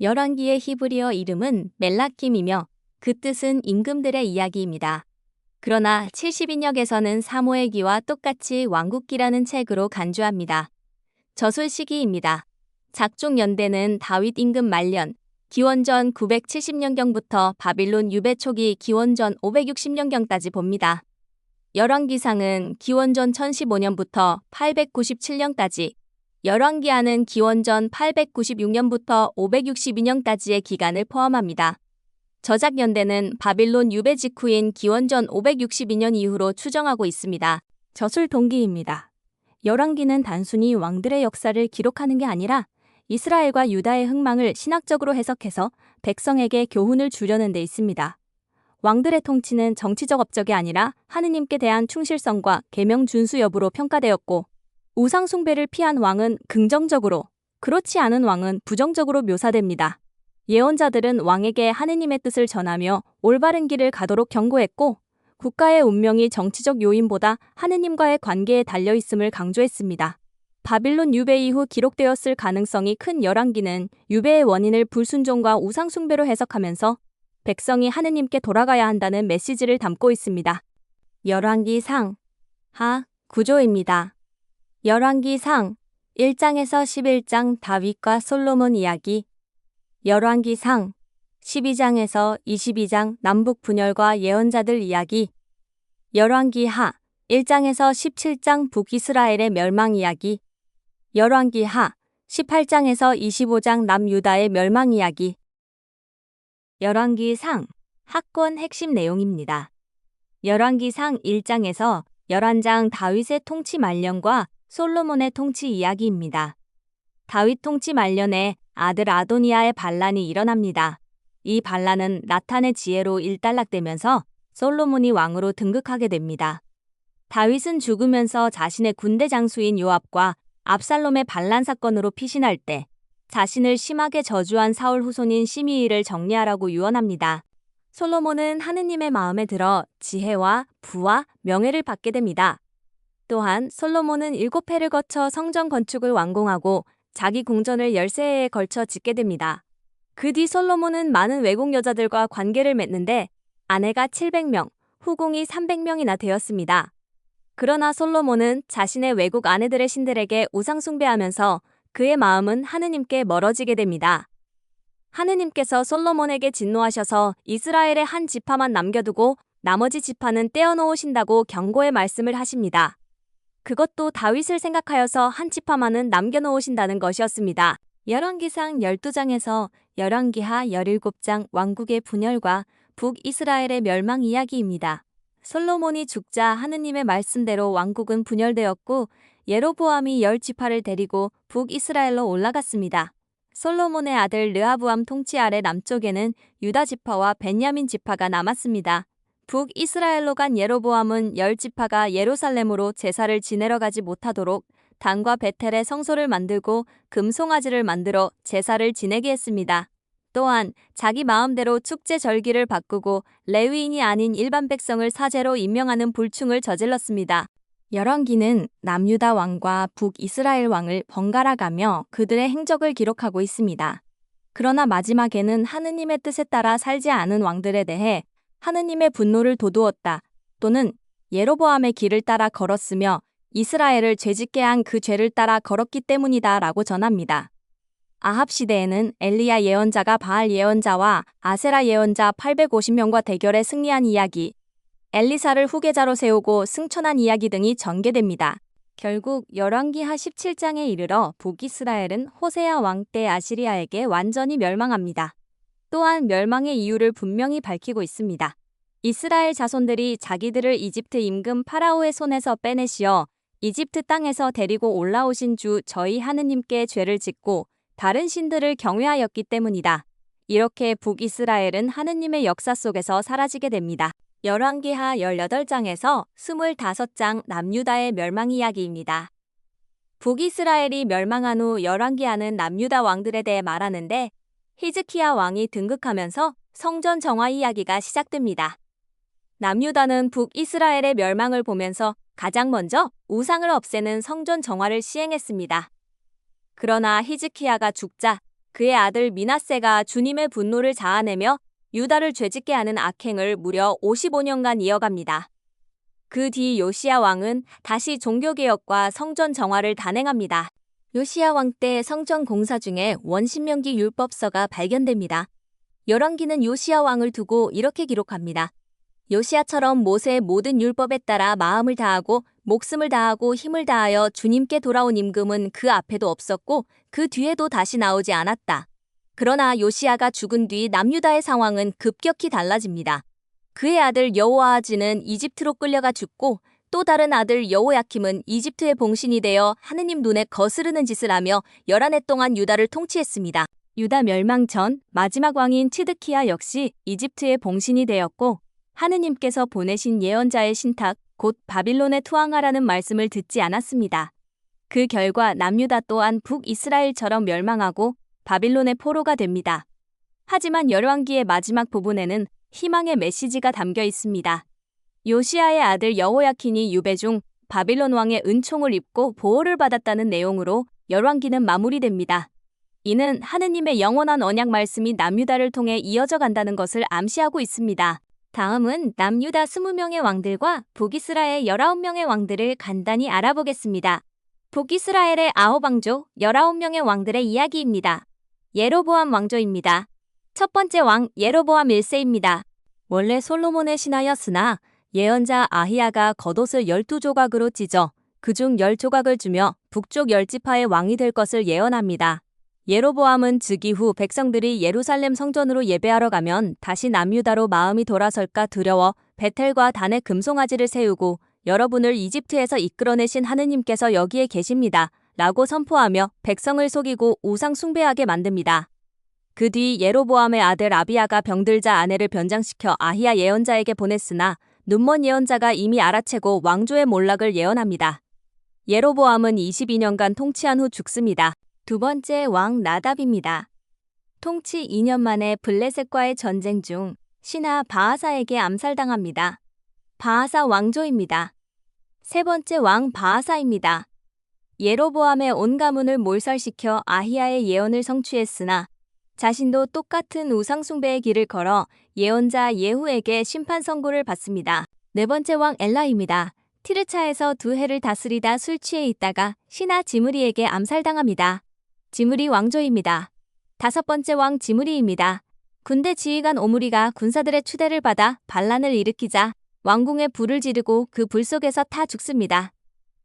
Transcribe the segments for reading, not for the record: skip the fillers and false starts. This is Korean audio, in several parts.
열왕기의 히브리어 이름은 멜라킴이며 그 뜻은 임금들의 이야기입니다. 그러나 70인역에서는 사무엘기와 똑같이 왕국기라는 책으로 간주합니다. 저술 시기입니다. 작중 연대는 다윗 임금 말년, 기원전 970년경부터 바빌론 유배 초기 기원전 560년경까지 봅니다. 열왕기상은 기원전 1015년부터 897년까지, 열왕기하는 기원전 896년부터 562년까지의 기간을 포함합니다. 저작 연대는 바빌론 유배 직후인 기원전 562년 이후로 추정하고 있습니다. 저술 동기입니다. 열왕기는 단순히 왕들의 역사를 기록하는 게 아니라 이스라엘과 유다의 흥망을 신학적으로 해석해서 백성에게 교훈을 주려는 데 있습니다. 왕들의 통치는 정치적 업적이 아니라 하느님께 대한 충실성과 계명 준수 여부로 평가되었고, 우상 숭배를 피한 왕은 긍정적으로, 그렇지 않은 왕은 부정적으로 묘사됩니다. 예언자들은 왕에게 하느님의 뜻을 전하며 올바른 길을 가도록 경고했고, 국가의 운명이 정치적 요인보다 하느님과의 관계에 달려있음을 강조했습니다. 바빌론 유배 이후 기록되었을 가능성이 큰 열왕기는 유배의 원인을 불순종과 우상 숭배로 해석하면서 백성이 하느님께 돌아가야 한다는 메시지를 담고 있습니다. 열왕기 상, 하, 구조입니다. 열왕기 상 1장에서 11장 다윗과 솔로몬 이야기, 열왕기 상 12장에서 22장 남북 분열과 예언자들 이야기, 열왕기 하 1장에서 17장 북이스라엘의 멸망 이야기, 열왕기 하 18장에서 25장 남유다의 멸망 이야기. 열왕기 상 하권 핵심 내용입니다. 열왕기 상 1장에서 11장 다윗의 통치 말년과 솔로몬의 통치 이야기입니다. 다윗 통치 말년에 아들 아도니아의 반란이 일어납니다. 이 반란은 나탄의 지혜로 일단락되면서 솔로몬이 왕으로 등극하게 됩니다. 다윗은 죽으면서 자신의 군대 장수인 요압과 압살롬의 반란 사건으로 피신할 때 자신을 심하게 저주한 사울 후손인 시므이를 정리하라고 유언합니다. 솔로몬은 하느님의 마음에 들어 지혜와 부와 명예를 받게 됩니다. 또한 솔로몬은 7회를 거쳐 성전 건축을 완공하고 자기 궁전을 13회에 걸쳐 짓게 됩니다. 그 뒤 솔로몬은 많은 외국 여자들과 관계를 맺는데 아내가 700명, 후궁이 300명이나 되었습니다. 그러나 솔로몬은 자신의 외국 아내들의 신들에게 우상 숭배하면서 그의 마음은 하느님께 멀어지게 됩니다. 하느님께서 솔로몬에게 진노하셔서 이스라엘의 한 지파만 남겨두고 나머지 지파는 떼어놓으신다고 경고의 말씀을 하십니다. 그것도 다윗을 생각하여서 한 지파만은 남겨놓으신다는 것이었습니다. 열왕기상 12장에서 열왕기하 17장 왕국의 분열과 북이스라엘의 멸망 이야기입니다. 솔로몬이 죽자 하느님의 말씀대로 왕국은 분열되었고 예로보암이 10지파를 데리고 북이스라엘로 올라갔습니다. 솔로몬의 아들 르하브암 통치 아래 남쪽에는 유다 지파와 벤야민 지파가 남았습니다. 북이스라엘로 간 예로보암은 10지파가 예루살렘으로 제사를 지내러 가지 못하도록 단과 베텔에 성소를 만들고 금송아지를 만들어 제사를 지내게 했습니다. 또한 자기 마음대로 축제 절기를 바꾸고 레위인이 아닌 일반 백성을 사제로 임명하는 불충을 저질렀습니다. 열왕기는 남유다 왕과 북이스라엘 왕을 번갈아 가며 그들의 행적을 기록하고 있습니다. 그러나 마지막에는 하느님의 뜻에 따라 살지 않은 왕들에 대해 하느님의 분노를 돋우었다 또는 예로보암의 길을 따라 걸었으며 이스라엘을 죄짓게 한 그 죄를 따라 걸었기 때문이다 라고 전합니다. 아합 시대에는 엘리야 예언자가 바알 예언자와 아세라 예언자 850명과 대결에 승리한 이야기, 엘리사를 후계자로 세우고 승천한 이야기 등이 전개됩니다. 결국 열왕기하 17장에 이르러 북이스라엘은 호세아 왕 때 아시리아에게 완전히 멸망합니다. 또한 멸망의 이유를 분명히 밝히고 있습니다. 이스라엘 자손들이 자기들을 이집트 임금 파라오의 손에서 빼내시어 이집트 땅에서 데리고 올라오신 주 저희 하느님께 죄를 짓고 다른 신들을 경외하였기 때문이다. 이렇게 북이스라엘은 하느님의 역사 속에서 사라지게 됩니다. 열왕기하 18장에서 25장 남유다의 멸망 이야기입니다. 북이스라엘이 멸망한 후 열왕기하는 남유다 왕들에 대해 말하는데 히즈키야 왕이 등극하면서 성전 정화 이야기가 시작됩니다. 남유다는 북이스라엘의 멸망을 보면서 가장 먼저 우상을 없애는 성전 정화를 시행했습니다. 그러나 히즈키야가 죽자 그의 아들 mina세가 주님의 분노를 자아내며 유다를 죄짓게 하는 악행을 무려 55년간 이어갑니다. 그 뒤 요시야 왕은 다시 종교개혁과 성전 정화를 단행합니다. 요시야 왕 때 성전 공사 중에 원신명기 율법서가 발견됩니다. 열왕기는 요시야 왕을 두고 이렇게 기록합니다. 요시야처럼 모세의 모든 율법에 따라 마음을 다하고 목숨을 다하고 힘을 다하여 주님께 돌아온 임금은 그 앞에도 없었고 그 뒤에도 다시 나오지 않았다. 그러나 요시야가 죽은 뒤 남유다의 상황은 급격히 달라집니다. 그의 아들 여호아하즈는 이집트로 끌려가 죽고 또 다른 아들 여호야킴은 이집트의 봉신이 되어 하느님 눈에 거스르는 짓을 하며 11해 동안 유다를 통치했습니다. 유다 멸망 전 마지막 왕인 치드키야 역시 이집트의 봉신이 되었고 하느님께서 보내신 예언자의 신탁 곧 바빌론에 투항하라는 말씀을 듣지 않았습니다. 그 결과 남유다 또한 북이스라엘처럼 멸망하고 바빌론의 포로가 됩니다. 하지만 열왕기의 마지막 부분에는 희망의 메시지가 담겨 있습니다. 요시야의 아들 여호야킨이 유배 중 바빌론 왕의 은총을 입고 보호를 받았다는 내용으로 열왕기는 마무리됩니다. 이는 하느님의 영원한 언약 말씀이 남유다를 통해 이어져 간다는 것을 암시하고 있습니다. 다음은 남유다 20명의 왕들과 북이스라엘 19명의 왕들을 간단히 알아보겠습니다. 북이스라엘의 9왕조 19명의 왕들의 이야기입니다. 예로보암 왕조입니다. 첫 번째 왕 예로보암 1세입니다. 원래 솔로몬의 신하였으나 예언자 아히야가 겉옷을 12조각으로 찢어 그중 10조각을 주며 북쪽 10지파의 왕이 될 것을 예언합니다. 예로보암은 즉위 후 백성들이 예루살렘 성전으로 예배하러 가면 다시 남유다로 마음이 돌아설까 두려워 베텔과 단에 금송아지를 세우고 여러분을 이집트에서 이끌어내신 하느님께서 여기에 계십니다. 라고 선포하며 백성을 속이고 우상 숭배하게 만듭니다. 그 뒤 예로보암의 아들 아비야가 병들자 아내를 변장시켜 아히야 예언자에게 보냈으나 눈먼 예언자가 이미 알아채고 왕조의 몰락을 예언합니다. 예로보암은 22년간 통치한 후 죽습니다. 두 번째 왕 나답입니다. 통치 2년 만에 블레셋과의 전쟁 중 신하 바아사에게 암살당합니다. 바아사 왕조입니다. 세 번째 왕 바아사입니다. 예로보암의 온 가문을 몰살시켜 아히야의 예언을 성취했으나 자신도 똑같은 우상숭배의 길을 걸어 예언자 예후에게 심판 선고를 받습니다. 네 번째 왕 엘라입니다. 티르차에서 2해를 다스리다 술 취해 있다가 신하 지므리에게 암살당합니다. 지므리 왕조입니다. 다섯 번째 왕 지므리입니다. 군대 지휘관 오므리가 군사들의 추대를 받아 반란을 일으키자 왕궁에 불을 지르고 그 불 속에서 타 죽습니다.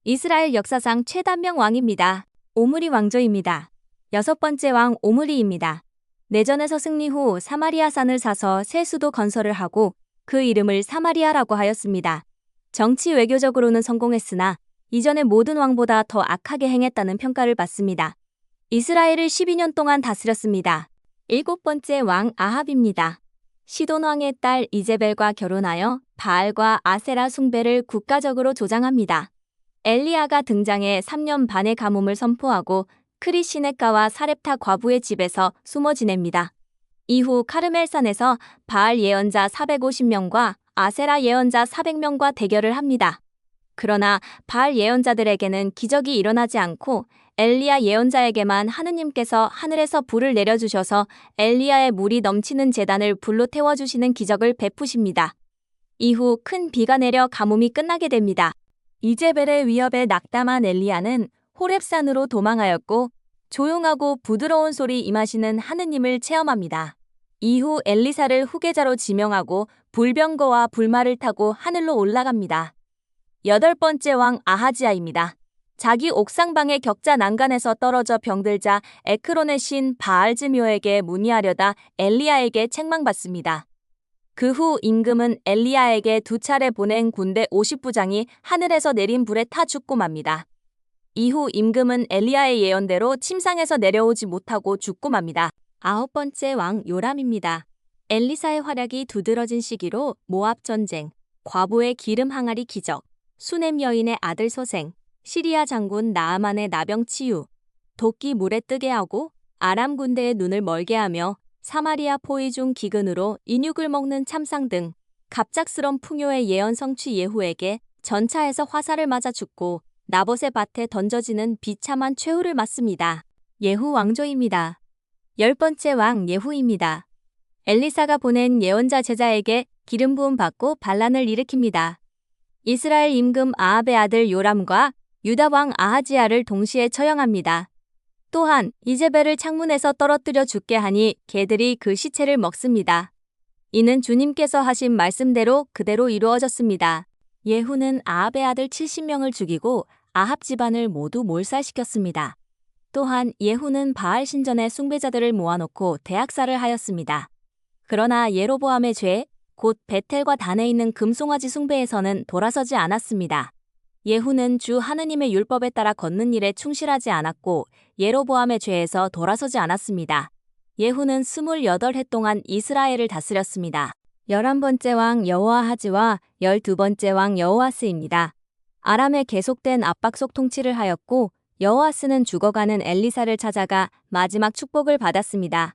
이스라엘 역사상 최단명 왕입니다. 오므리 왕조입니다. 여섯 번째 왕 오므리입니다. 내전에서 승리 후 사마리아 산을 사서 새 수도 건설을 하고 그 이름을 사마리아라고 하였습니다. 정치 외교적으로는 성공했으나 이전의 모든 왕보다 더 악하게 행했다는 평가를 받습니다. 이스라엘을 12년 동안 다스렸습니다. 일곱 번째 왕 아합입니다. 시돈 왕의 딸 이제벨과 결혼하여 바알과 아세라 숭배를 국가적으로 조장합니다. 엘리야가 등장해 3년 반의 가뭄을 선포하고 크리시네가와 사렙타 과부의 집에서 숨어 지냅니다. 이후 카르멜산에서 바알 예언자 450명과 아세라 예언자 400명과 대결을 합니다. 그러나 바알 예언자들에게는 기적이 일어나지 않고 엘리야 예언자에게만 하느님께서 하늘에서 불을 내려주셔서 엘리야의 물이 넘치는 제단을 불로 태워주시는 기적을 베푸십니다. 이후 큰 비가 내려 가뭄이 끝나게 됩니다. 이제벨의 위협에 낙담한 엘리야는 호렙산으로 도망하였고 조용하고 부드러운 소리 임하시는 하느님을 체험합니다. 이후 엘리사를 후계자로 지명하고 불병거와 불말을 타고 하늘로 올라갑니다. 여덟 번째 왕 아하지야입니다. 자기 옥상방의 격자 난간에서 떨어져 병들자 에크론의 신 바알즈묘에게 문의하려다 엘리야에게 책망받습니다. 그 후 임금은 엘리야에게 2차례 보낸 군대 50부장이 하늘에서 내린 불에 타 죽고 맙니다. 이후 임금은 엘리야의 예언대로 침상에서 내려오지 못하고 죽고 맙니다. 아홉 번째 왕 요람입니다. 엘리사의 활약이 두드러진 시기로 모압 전쟁, 과부의 기름 항아리 기적, 수넴 여인의 아들 소생, 시리아 장군 나아만의 나병 치유, 도끼 물에 뜨게 하고 아람 군대의 눈을 멀게 하며 사마리아 포위 중 기근으로 인육을 먹는 참상 등 갑작스런 풍요의 예언 성취 예후에게 전차에서 화살을 맞아 죽고 나봇의 밭에 던져지는 비참한 최후를 맞습니다. 예후 왕조입니다. 10번째 왕 예후입니다. 엘리사가 보낸 예언자 제자에게 기름 부음 받고 반란을 일으킵니다. 이스라엘 임금 아합의 아들 요람과 유다 왕 아하지야를 동시에 처형합니다. 또한 이제벨을 창문에서 떨어뜨려 죽게 하니 개들이 그 시체를 먹습니다. 이는 주님께서 하신 말씀대로 그대로 이루어졌습니다. 예후는 아합의 아들 70명을 죽이고 아합 집안을 모두 몰살시켰습니다. 또한 예후는 바알 신전의 숭배자들을 모아놓고 대학살을 하였습니다. 그러나 예로보암의 죄, 곧 베텔과 단에 있는 금송아지 숭배에서는 돌아서지 않았습니다. 예후는 주 하느님의 율법에 따라 걷는 일에 충실하지 않았고 예로보암의 죄에서 돌아서지 않았습니다. 예후는 28해 동안 이스라엘을 다스렸습니다. 11번째 왕 여호아하즈와 12번째 왕 여호아스입니다. 아람의 계속된 압박 속 통치를 하였고 여호아스는 죽어가는 엘리사를 찾아가 마지막 축복을 받았습니다.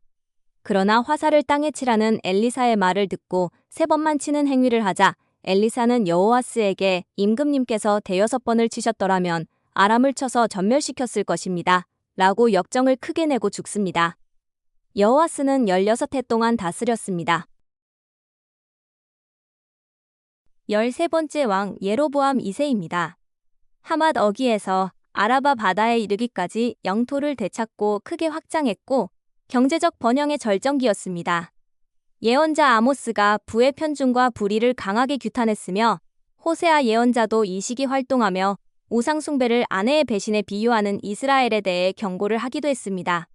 그러나 화살을 땅에 치라는 엘리사의 말을 듣고 3번만 치는 행위를 하자 엘리사는 여호아스에게 임금님께서 대여섯 번을 치셨더라면 아람을 쳐서 전멸시켰을 것입니다. 라고 역정을 크게 내고 죽습니다. 여호아스는 16해 동안 다스렸습니다. 13번째 왕 예로보암 2세입니다. 하맛 어기에서 아라바 바다에 이르기까지 영토를 되찾고 크게 확장했고 경제적 번영의 절정기였습니다. 예언자 아모스가 부의 편중과 불의를 강하게 규탄했으며 호세아 예언자도 이 시기 활동하며 우상숭배를 아내의 배신에 비유하는 이스라엘에 대해 경고를 하기도 했습니다.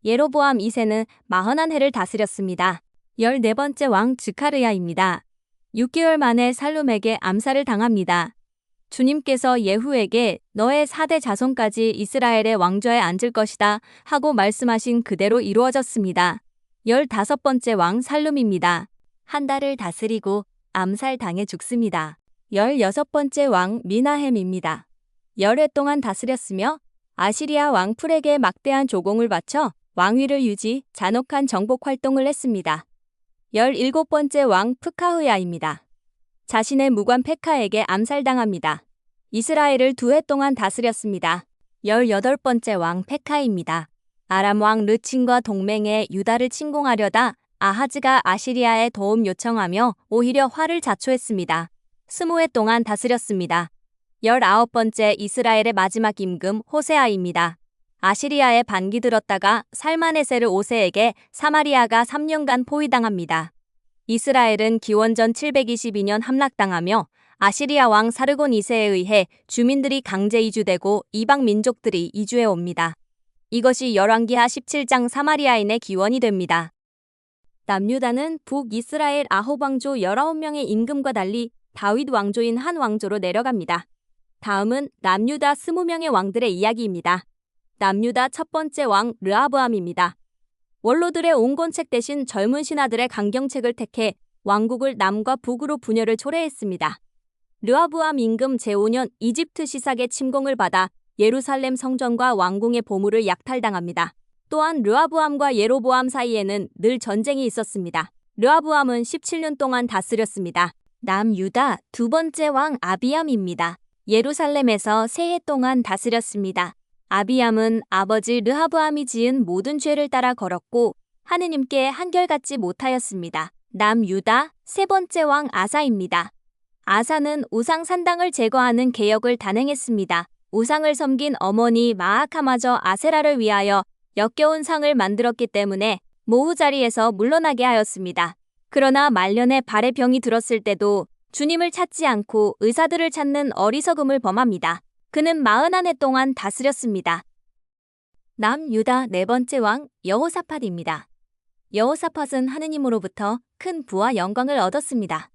예로보암 2세는 41해를 다스렸습니다. 14번째 왕 즈카르야입니다. 6개월 만에 살룸에게 암살을 당합니다. 주님께서 예후에게 너의 4대 자손까지 이스라엘의 왕좌에 앉을 것이다 하고 말씀하신 그대로 이루어졌습니다. 15번째 왕 살룸입니다. 한 달을 다스리고 암살당해 죽습니다. 16번째 왕 미나햄입니다. 10해 동안 다스렸으며 아시리아 왕 풀에게 막대한 조공을 바쳐 왕위를 유지, 잔혹한 정복 활동을 했습니다. 17번째 왕 프카흐야입니다. 자신의 무관 페카에게 암살당합니다. 이스라엘을 2해 동안 다스렸습니다. 18번째 왕 페카입니다. 아람 왕 르친과 동맹해 유다를 침공하려다 아하즈가 아시리아에 도움 요청하며 오히려 화를 자초했습니다. 20해 동안 다스렸습니다. 19번째 이스라엘의 마지막 임금 호세아입니다. 아시리아에 반기 들었다가 살마네세르 5세에게 사마리아가 3년간 포위당합니다. 이스라엘은 기원전 722년 함락당하며 아시리아 왕 사르곤 2세에 의해 주민들이 강제 이주되고 이방 민족들이 이주해 옵니다. 이것이 열왕기하 17장 사마리아인의 기원이 됩니다. 남유다는 북이스라엘 아홉 왕조 19명의 임금과 달리 다윗 왕조인 한 왕조로 내려갑니다. 다음은 남유다 20명의 왕들의 이야기입니다. 남유다 첫 번째 왕 르하브암입니다. 원로들의 온건책 대신 젊은 신하들의 강경책을 택해 왕국을 남과 북으로 분열을 초래했습니다. 르하브암 임금 제5년 이집트 시삭의 침공을 받아 예루살렘 성전과 왕궁의 보물을 약탈당합니다. 또한 르하브암과 예로보암 사이에는 늘 전쟁이 있었습니다. 르하브암은 17년 동안 다스렸습니다. 남유다 두 번째 왕 아비암입니다. 예루살렘에서 3해 동안 다스렸습니다. 아비암은 아버지 르하브암이 지은 모든 죄를 따라 걸었고 하느님께 한결같지 못하였습니다. 남유다 세 번째 왕 아사입니다. 아사는 우상 산당을 제거하는 개혁을 단행했습니다. 우상을 섬긴 어머니 마아카마저 아세라를 위하여 역겨운 상을 만들었기 때문에 모후 자리에서 물러나게 하였습니다. 그러나 말년에 발에 병이 들었을 때도 주님을 찾지 않고 의사들을 찾는 어리석음을 범합니다. 그는 41해 동안 다스렸습니다. 남유다 네 번째 왕 여호사밧입니다. 여호사밧은 하느님으로부터 큰 부와 영광을 얻었습니다.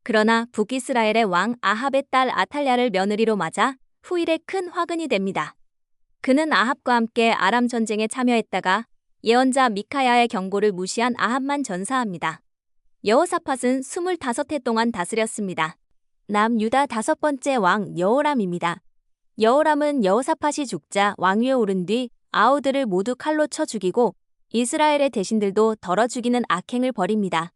그러나 북이스라엘의 왕 아합의 딸 아탈랴를 며느리로 맞아 후일에 큰 화근이 됩니다. 그는 아합과 함께 아람 전쟁에 참여했다가 예언자 미카야의 경고를 무시한 아합만 전사합니다. 여호사밧은 25해 동안 다스렸습니다. 남유다 다섯 번째 왕 여호람입니다. 여호람은 여호사밧이 죽자 왕위에 오른 뒤 아우들을 모두 칼로 쳐 죽이고 이스라엘의 대신들도 덜어 죽이는 악행을 벌입니다.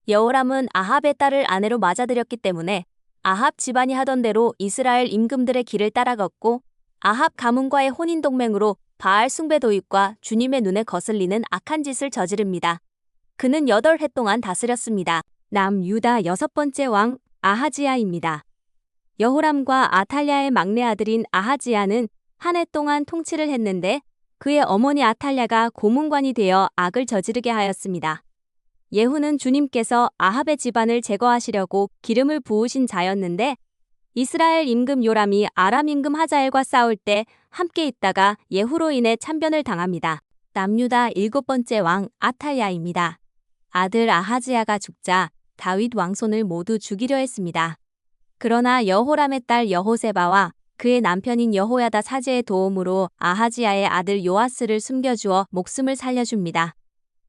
여호람은 아합의 딸을 아내로 맞아들였기 때문에 아합 집안이 하던 대로 이스라엘 임금들의 길을 따라갔고 아합 가문과의 혼인동맹으로 바알 숭배 도입과 주님의 눈에 거슬리는 악한 짓을 저지릅니다. 그는 8해 동안 다스렸습니다. 남유다 6번째 왕 아하지야입니다. 여호람과 아탈랴의 막내 아들인 아하지야는 한 해 동안 통치를 했는데 그의 어머니 아탈랴가 고문관이 되어 악을 저지르게 하였습니다. 예후는 주님께서 아합의 집안을 제거하시려고 기름을 부으신 자였는데 이스라엘 임금 요람이 아람 임금 하자엘과 싸울 때 함께 있다가 예후로 인해 참변을 당합니다. 남유다 7번째 왕 아탈랴입니다. 아들 아하지야가 죽자 다윗 왕손을 모두 죽이려 했습니다. 그러나 여호람의 딸 여호세바와 그의 남편인 여호야다 사제의 도움으로 아하지야의 아들 요아스를 숨겨주어 목숨을 살려줍니다.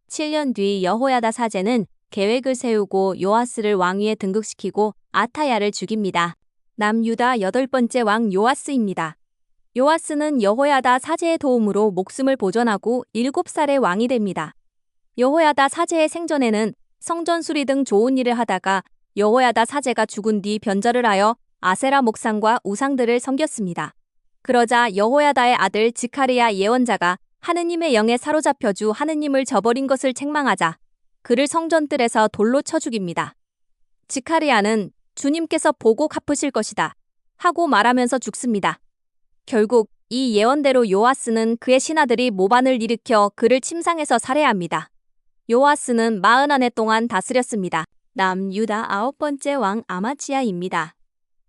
7년 뒤 여호야다 사제는 계획을 세우고 요아스를 왕위에 등극시키고 아타야를 죽입니다. 남유다 8번째 왕 요아스입니다. 요아스는 여호야다 사제의 도움으로 목숨을 보존하고 7살의 왕이 됩니다. 여호야다 사제의 생전에는 성전 수리 등 좋은 일을 하다가 여호야다 사제가 죽은 뒤 변절을 하여 아세라 목상과 우상들을 섬겼습니다. 그러자 여호야다의 아들 지카리야 예언자가 하느님의 영에 사로잡혀주 하느님을 저버린 것을 책망하자 그를 성전뜰에서 돌로 쳐 죽입니다. 지카리야는 주님께서 보고 갚으실 것이다 하고 말하면서 죽습니다. 결국 이 예언대로 요아스는 그의 신하들이 모반을 일으켜 그를 침상에서 살해합니다. 요아스는 41해 동안 다스렸습니다. 남유다 9번째 왕 아마치야입니다.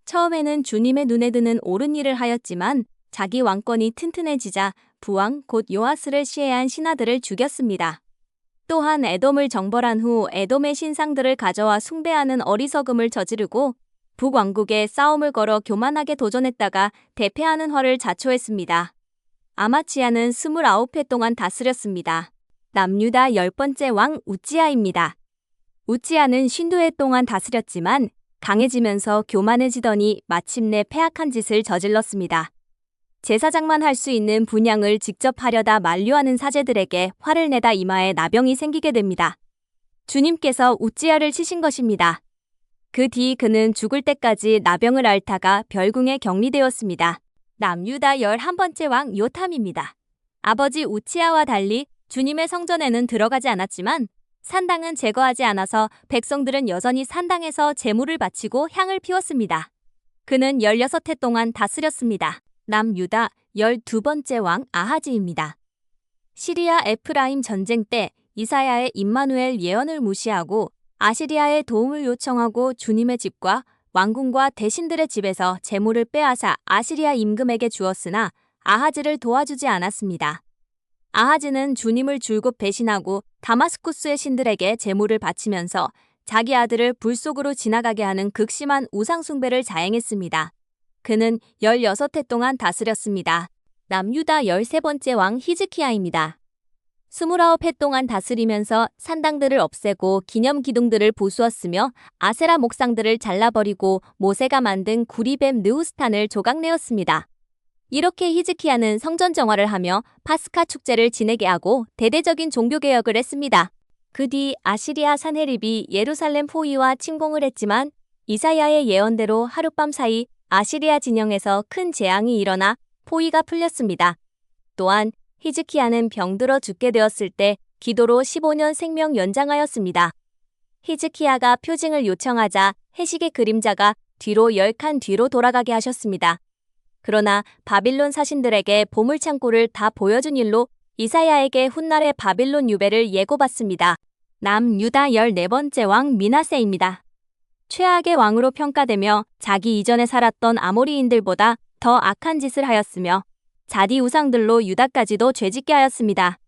처음에는 주님의 눈에 드는 옳은 일을 하였지만 자기 왕권이 튼튼해지자 부왕 곧 요아스를 시해한 신하들을 죽였습니다. 또한 에돔을 정벌한 후 에돔의 신상들을 가져와 숭배하는 어리석음을 저지르고 북왕국에 싸움을 걸어 교만하게 도전했다가 대패하는 화를 자초했습니다. 아마치야는 29해 동안 다스렸습니다. 남유다 10번째 왕 우찌야입니다. 우찌야는 52해 동안 다스렸지만 강해지면서 교만해지더니 마침내 패악한 짓을 저질렀습니다. 제사장만 할 수 있는 분향을 직접 하려다 만류하는 사제들에게 화를 내다 이마에 나병이 생기게 됩니다. 주님께서 우찌야를 치신 것입니다. 그 뒤 그는 죽을 때까지 나병을 앓다가 별궁에 격리되었습니다. 남유다 11번째 왕 요탐입니다. 아버지 우치야와 달리 주님의 성전에는 들어가지 않았지만 산당은 제거하지 않아서 백성들은 여전히 산당에서 제물을 바치고 향을 피웠습니다. 그는 16해 동안 다스렸습니다. 남유다 12번째 왕 아하지입니다. 시리아 에프라임 전쟁 때 이사야의 임마누엘 예언을 무시하고 아시리아의 도움을 요청하고 주님의 집과 왕궁과 대신들의 집에서 제물을 빼앗아 아시리아 임금에게 주었으나 아하즈를 도와주지 않았습니다. 아하즈는 주님을 줄곧 배신하고 다마스쿠스의 신들에게 제물을 바치면서 자기 아들을 불 속으로 지나가게 하는 극심한 우상숭배를 자행했습니다. 그는 16해 동안 다스렸습니다. 남유다 13번째 왕 히즈키야입니다. 29해 동안 다스리면서 산당들을 없애고 기념 기둥들을 부수었으며 아세라 목상들을 잘라버리고 모세가 만든 구리뱀 느후스탄을 조각내었습니다. 이렇게 히즈키야는 성전 정화를 하며 파스카 축제를 지내게 하고 대대적인 종교개혁을 했습니다. 그 뒤 아시리아 산헤립이 예루살렘 포위와 침공을 했지만 이사야의 예언대로 하룻밤 사이 아시리아 진영에서 큰 재앙이 일어나 포위가 풀렸습니다. 또한 히즈키야는 병들어 죽게 되었을 때 기도로 15년 생명 연장하였습니다. 히즈키야가 표징을 요청하자 해식의 그림자가 뒤로 10칸 뒤로 돌아가게 하셨습니다. 그러나 바빌론 사신들에게 보물창고를 다 보여준 일로 이사야에게 훗날의 바빌론 유배를 예고받습니다. 남유다 14번째 왕 미나세입니다. 최악의 왕으로 평가되며 자기 이전에 살았던 아모리인들보다 더 악한 짓을 하였으며 자디 우상들로 유다까지도 죄짓게 하였습니다.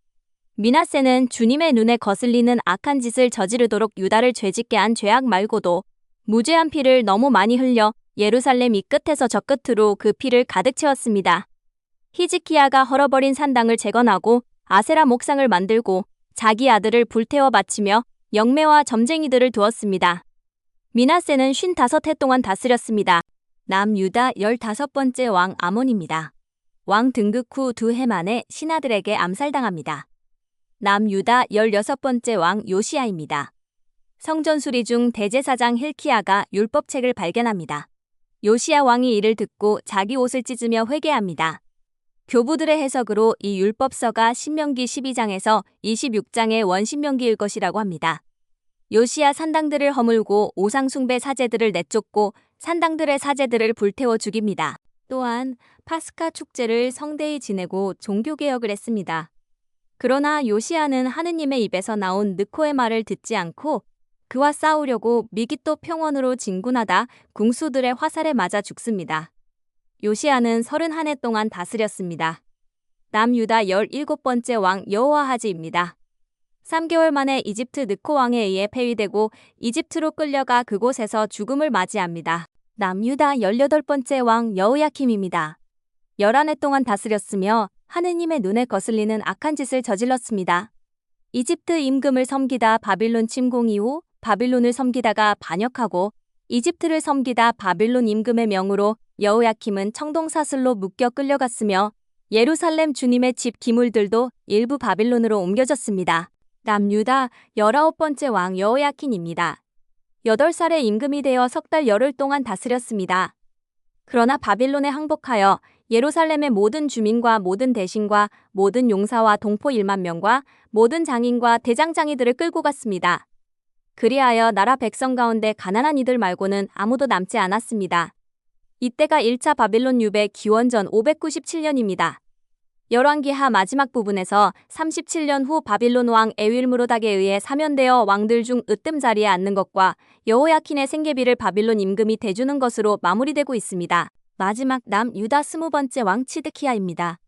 미나세는 주님의 눈에 거슬리는 악한 짓을 저지르도록 유다를 죄짓게 한 죄악 말고도 무죄한 피를 너무 많이 흘려 예루살렘 이 끝에서 저 끝으로 그 피를 가득 채웠습니다. 히즈키야가 헐어버린 산당을 재건하고 아세라 목상을 만들고 자기 아들을 불태워 바치며 영매와 점쟁이들을 두었습니다. 미나세는 55해 동안 다스렸습니다. 남유다 15번째 왕 아몬입니다. 왕 등극 후 2해 만에 신하들에게 암살당합니다. 남유다 16번째 왕 요시야입니다. 성전 수리 중 대제사장 힐키야가 율법책을 발견합니다. 요시야 왕이 이를 듣고 자기 옷을 찢으며 회개합니다. 교부들의 해석으로 이 율법서가 신명기 12장에서 26장의 원신명기일 것이라고 합니다. 요시야 산당들을 허물고 오상숭배 사제들을 내쫓고 산당들의 사제들을 불태워 죽입니다. 또한 파스카 축제를 성대히 지내고 종교개혁을 했습니다. 그러나 요시야는 하느님의 입에서 나온 느코의 말을 듣지 않고 그와 싸우려고 미깃도 평원으로 진군하다 궁수들의 화살에 맞아 죽습니다. 요시야는 31해 동안 다스렸습니다. 남유다 17번째 왕 여호아하즈입니다. 3개월 만에 이집트 느코 왕에 의해 폐위되고 이집트로 끌려가 그곳에서 죽음을 맞이합니다. 남유다 18번째 왕 여호야킴입니다. 11해 동안 다스렸으며 하느님의 눈에 거슬리는 악한 짓을 저질렀습니다. 이집트 임금을 섬기다 바빌론 침공 이후 바빌론을 섬기다가 반역하고 이집트를 섬기다 바빌론 임금의 명으로 여호야킴은 청동사슬로 묶여 끌려갔으며 예루살렘 주님의 집 기물들도 일부 바빌론으로 옮겨졌습니다. 남유다 19번째 왕 여호야킨입니다. 8살에 임금이 되어 석 달 열흘 동안 다스렸습니다. 그러나 바빌론에 항복하여 예루살렘의 모든 주민과 모든 대신과 모든 용사와 동포 1만 명과 모든 장인과 대장장이들을 끌고 갔습니다. 그리하여 나라 백성 가운데 가난한 이들 말고는 아무도 남지 않았습니다. 이때가 1차 바빌론 유배 기원전 597년입니다. 열왕기하 마지막 부분에서 37년 후 바빌론 왕 에윌무로닥에 의해 사면되어 왕들 중 으뜸 자리에 앉는 것과 여호야킨의 생계비를 바빌론 임금이 대주는 것으로 마무리되고 있습니다. 마지막 남유다 20번째 왕 치드키야입니다.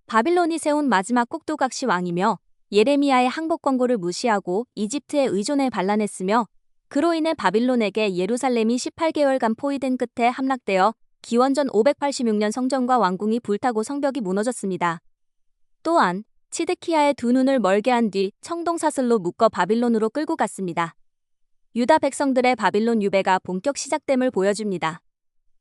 바빌론이 세운 마지막 꼭두각시 왕이며 예레미야의 항복 권고를 무시하고 이집트에 의존해 반란했으며 그로 인해 바빌론에게 예루살렘이 18개월간 포위된 끝에 함락되어 기원전 586년 성전과 왕궁이 불타고 성벽이 무너졌습니다. 또한 치드키야의 두 눈을 멀게 한 뒤 청동사슬로 묶어 바빌론으로 끌고 갔습니다. 유다 백성들의 바빌론 유배가 본격 시작됨을 보여줍니다.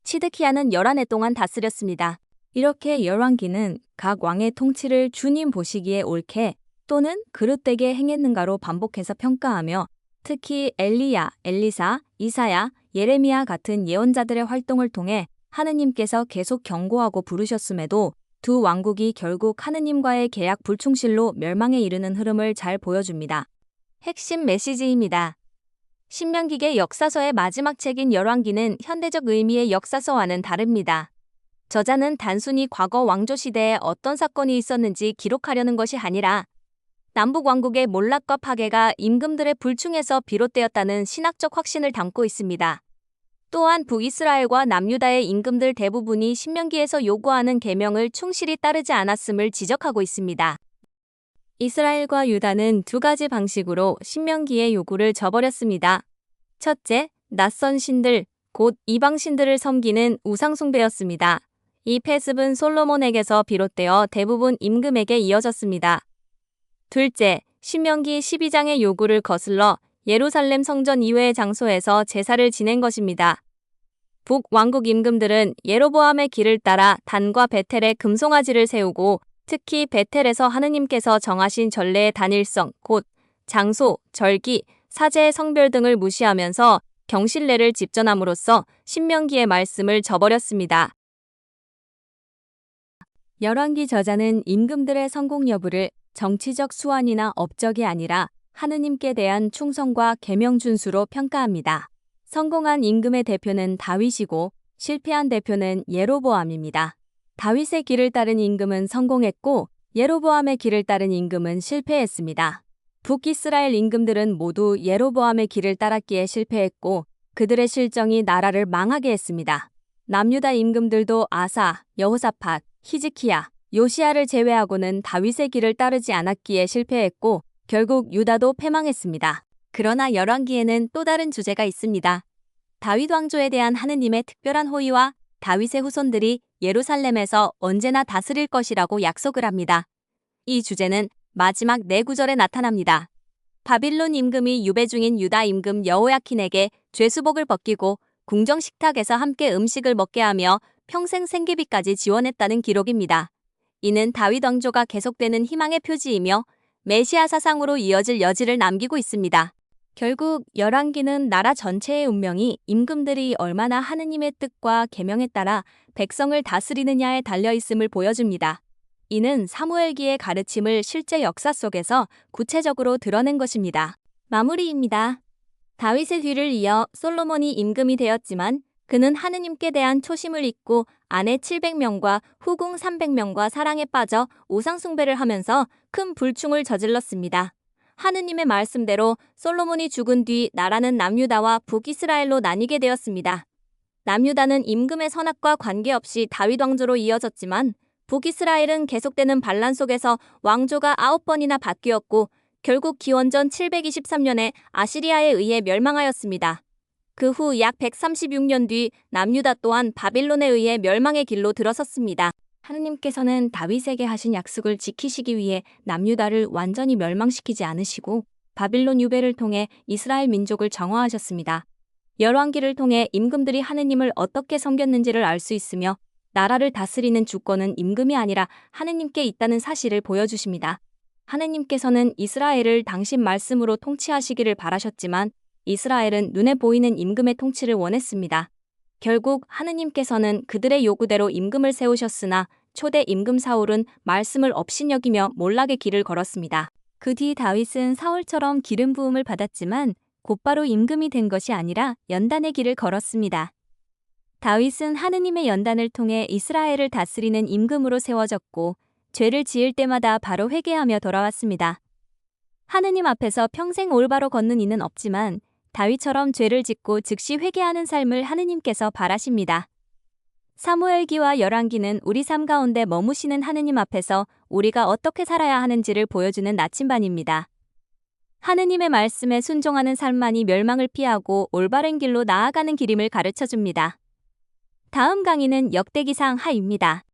치드키야는 11해 동안 다스렸습니다. 이렇게 열왕기는 각 왕의 통치를 주님 보시기에 옳게 또는 그릇되게 행했는가로 반복해서 평가하며 특히 엘리야, 엘리사, 이사야, 예레미야 같은 예언자들의 활동을 통해 하느님께서 계속 경고하고 부르셨음에도 두 왕국이 결국 하느님과의 계약 불충실로 멸망에 이르는 흐름을 잘 보여줍니다. 핵심 메시지입니다. 신명기의 역사서의 마지막 책인 열왕기는 현대적 의미의 역사서와는 다릅니다. 저자는 단순히 과거 왕조 시대에 어떤 사건이 있었는지 기록하려는 것이 아니라 남북 왕국의 몰락과 파괴가 임금들의 불충에서 비롯되었다는 신학적 확신을 담고 있습니다. 또한 북이스라엘과 남유다의 임금들 대부분이 신명기에서 요구하는 계명을 충실히 따르지 않았음을 지적하고 있습니다. 이스라엘과 유다는 두 가지 방식으로 신명기의 요구를 저버렸습니다. 첫째, 낯선 신들, 곧 이방신들을 섬기는 우상숭배였습니다. 이 패습은 솔로몬에게서 비롯되어 대부분 임금에게 이어졌습니다. 둘째, 신명기 12장의 요구를 거슬러 예루살렘 성전 이외의 장소에서 제사를 지낸 것입니다. 북왕국 임금들은 예로보암의 길을 따라 단과 베텔에 금송아지를 세우고 특히 베텔에서 하느님께서 정하신 전례의 단일성, 곧 장소, 절기, 사제의 성별 등을 무시하면서 경실례를 집전함으로써 신명기의 말씀을 저버렸습니다. 열왕기 저자는 임금들의 성공 여부를 정치적 수완이나 업적이 아니라 하느님께 대한 충성과 계명 준수로 평가합니다. 성공한 임금의 대표는 다윗이고 실패한 대표는 예로보암입니다. 다윗의 길을 따른 임금은 성공했고 예로보암의 길을 따른 임금은 실패했습니다. 북이스라엘 임금들은 모두 예로보암의 길을 따랐기에 실패했고 그들의 실정이 나라를 망하게 했습니다. 남유다 임금들도 아사, 여호사밧, 히즈키야, 요시야를 제외하고는 다윗의 길을 따르지 않았기에 실패했고 결국 유다도 패망했습니다. 그러나 열왕기에는 또 다른 주제가 있습니다. 다윗 왕조에 대한 하느님의 특별한 호의와 다윗의 후손들이 예루살렘에서 언제나 다스릴 것이라고 약속을 합니다. 이 주제는 마지막 네 구절에 나타납니다. 바빌론 임금이 유배 중인 유다 임금 여호야킨에게 죄수복을 벗기고 궁정 식탁에서 함께 음식을 먹게 하며 평생 생계비까지 지원했다는 기록입니다. 이는 다윗 왕조가 계속되는 희망의 표지이며 메시아 사상으로 이어질 여지를 남기고 있습니다. 결국 열왕기는 나라 전체의 운명이 임금들이 얼마나 하느님의 뜻과 계명에 따라 백성을 다스리느냐에 달려 있음을 보여줍니다. 이는 사무엘기의 가르침을 실제 역사 속에서 구체적으로 드러낸 것입니다. 마무리입니다. 다윗의 뒤를 이어 솔로몬이 임금이 되었지만 그는 하느님께 대한 초심을 잊고 아내 700명과 후궁 300명과 사랑에 빠져 우상숭배를 하면서 큰 불충을 저질렀습니다. 하느님의 말씀대로 솔로몬이 죽은 뒤 나라는 남유다와 북이스라엘로 나뉘게 되었습니다. 남유다는 임금의 선악과 관계없이 다윗 왕조로 이어졌지만 북이스라엘은 계속되는 반란 속에서 왕조가 9번이나 바뀌었고 결국 기원전 723년에 아시리아에 의해 멸망하였습니다. 그 후 약 136년 뒤 남유다 또한 바빌론에 의해 멸망의 길로 들어섰습니다. 하느님께서는 다윗에게 하신 약속을 지키시기 위해 남유다를 완전히 멸망시키지 않으시고 바빌론 유배를 통해 이스라엘 민족을 정화하셨습니다. 열왕기를 통해 임금들이 하느님을 어떻게 섬겼는지를 알 수 있으며 나라를 다스리는 주권은 임금이 아니라 하느님께 있다는 사실을 보여주십니다. 하느님께서는 이스라엘을 당신 말씀으로 통치하시기를 바라셨지만 이스라엘은 눈에 보이는 임금의 통치를 원했습니다. 결국 하느님께서는 그들의 요구대로 임금을 세우셨으나 초대 임금 사울은 말씀을 업신여기며 몰락의 길을 걸었습니다. 그 뒤 다윗은 사울처럼 기름 부음을 받았지만 곧바로 임금이 된 것이 아니라 연단의 길을 걸었습니다. 다윗은 하느님의 연단을 통해 이스라엘을 다스리는 임금으로 세워졌고 죄를 지을 때마다 바로 회개하며 돌아왔습니다. 하느님 앞에서 평생 올바로 걷는 이는 없지만 다윗처럼 죄를 짓고 즉시 회개하는 삶을 하느님께서 바라십니다. 사무엘기와 열왕기는 우리 삶 가운데 머무시는 하느님 앞에서 우리가 어떻게 살아야 하는지를 보여주는 나침반입니다. 하느님의 말씀에 순종하는 삶만이 멸망을 피하고 올바른 길로 나아가는 길임을 가르쳐줍니다. 다음 강의는 역대기상 하입니다.